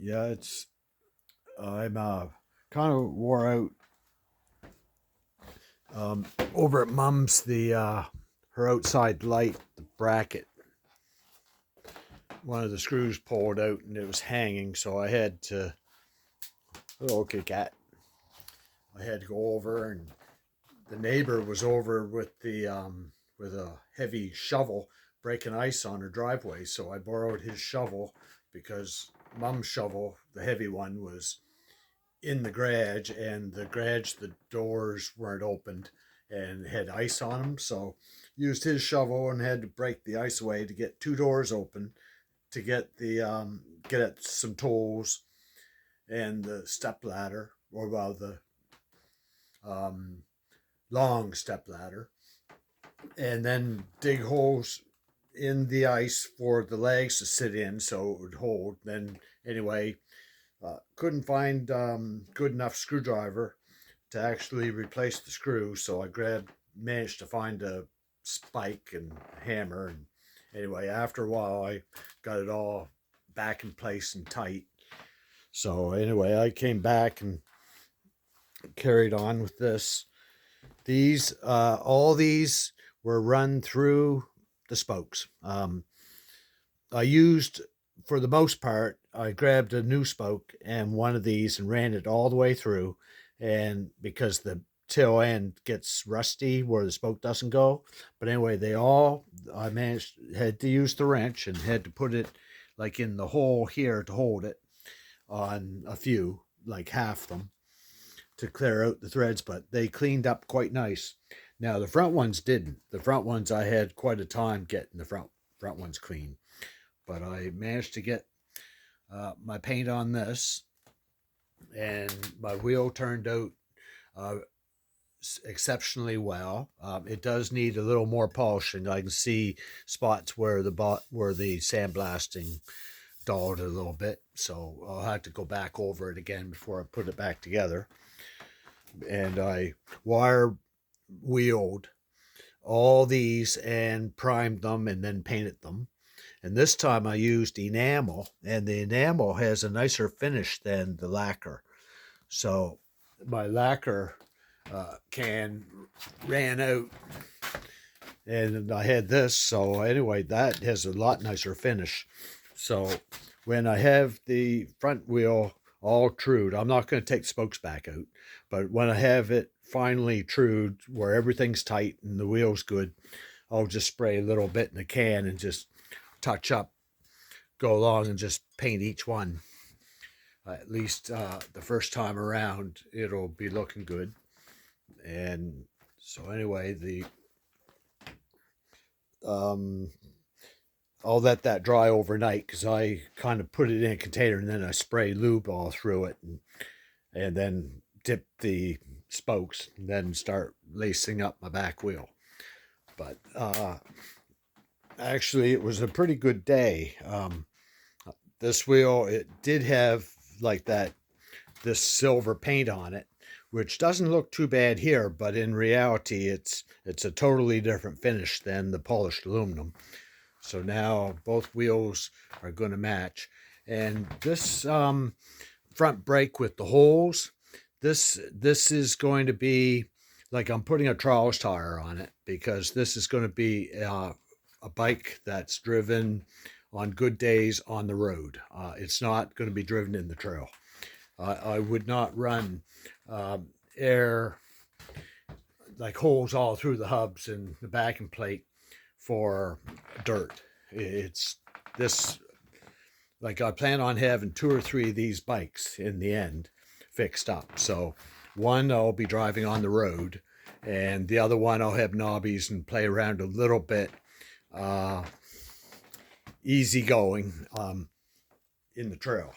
Yeah, I'm kind of wore out. Over at Mum's, the her outside light, the bracket, one of the screws pulled out and it was hanging, so I had to. Oh, okay, cat. I had to go over, and the neighbor was over with a heavy shovel breaking ice on her driveway, so I borrowed his shovel because Mum's shovel, the heavy one, was in the garage, and the doors weren't opened and had ice on them, so used his shovel and had to break the ice away to get two doors open to get at some tools and the step ladder, or well, the um, long step ladder, and then dig holes in the ice for the legs to sit in so it would hold. Then anyway, couldn't find good enough screwdriver to actually replace the screw, so managed to find a spike and hammer. And anyway, after a while, I got it all back in place and tight. So anyway, I came back and carried on with this. All these were run through the spokes. I used, for the most part, I grabbed a new spoke and one of these and ran it all the way through. And because the tail end gets rusty where the spoke doesn't go. But anyway, had to use the wrench and had to put it like in the hole here to hold it on a few, like half them, to clear out the threads, but they cleaned up quite nice. Now the front ones didn't. The front ones I had quite a time getting the front ones clean, but I managed to get my paint on this, and my wheel turned out uh, exceptionally well. It does need a little more polishing. I can see spots where the sandblasting dulled a little bit, so I'll have to go back over it again before I put it back together. And I wire wheeled all these and primed them and then painted them. And this time I used enamel, and the enamel has a nicer finish than the lacquer. So my lacquer can ran out, and I had this. So anyway, that has a lot nicer finish. So when I have the front wheel all trued, I'm not going to take the spokes back out, but when I have it finally trued where everything's tight and the wheel's good, I'll just spray a little bit in a can and just touch up, go along and just paint each one. At least the first time around, it'll be looking good. And so anyway, the um, I'll let that dry overnight because I kind of put it in a container and then I spray lube all through it, and then dip the spokes and then start lacing up my back wheel. But actually, it was a pretty good day. This wheel, it did have like this silver paint on it, which doesn't look too bad here, but in reality, it's a totally different finish than the polished aluminum. So now both wheels are going to match. And this front brake with the holes, this is going to be like I'm putting a Charles tire on it, because this is going to be a bike that's driven on good days on the road. It's not going to be driven in the trail. I would not run air, like holes all through the hubs and the backing plate for dirt. It's this, like I plan on having two or three of these bikes in the end fixed up. So one I'll be driving on the road, and the other one I'll have knobbies and play around a little bit, uh, easy going in the trail.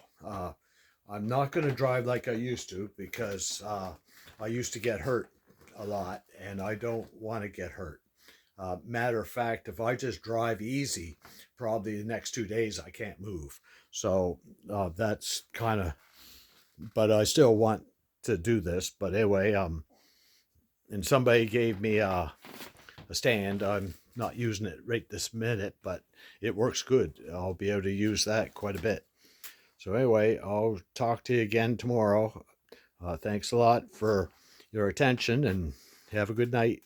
I'm not going to drive like I used to, because I used to get hurt a lot, and I don't want to get hurt. Matter of fact, if I just drive easy, probably the next 2 days I can't move. So that's kind of, but I still want to do this. But anyway, and somebody gave me a stand. I'm not using it right this minute, but it works good. I'll be able to use that quite a bit. So anyway, I'll talk to you again tomorrow. Thanks a lot for your attention and have a good night.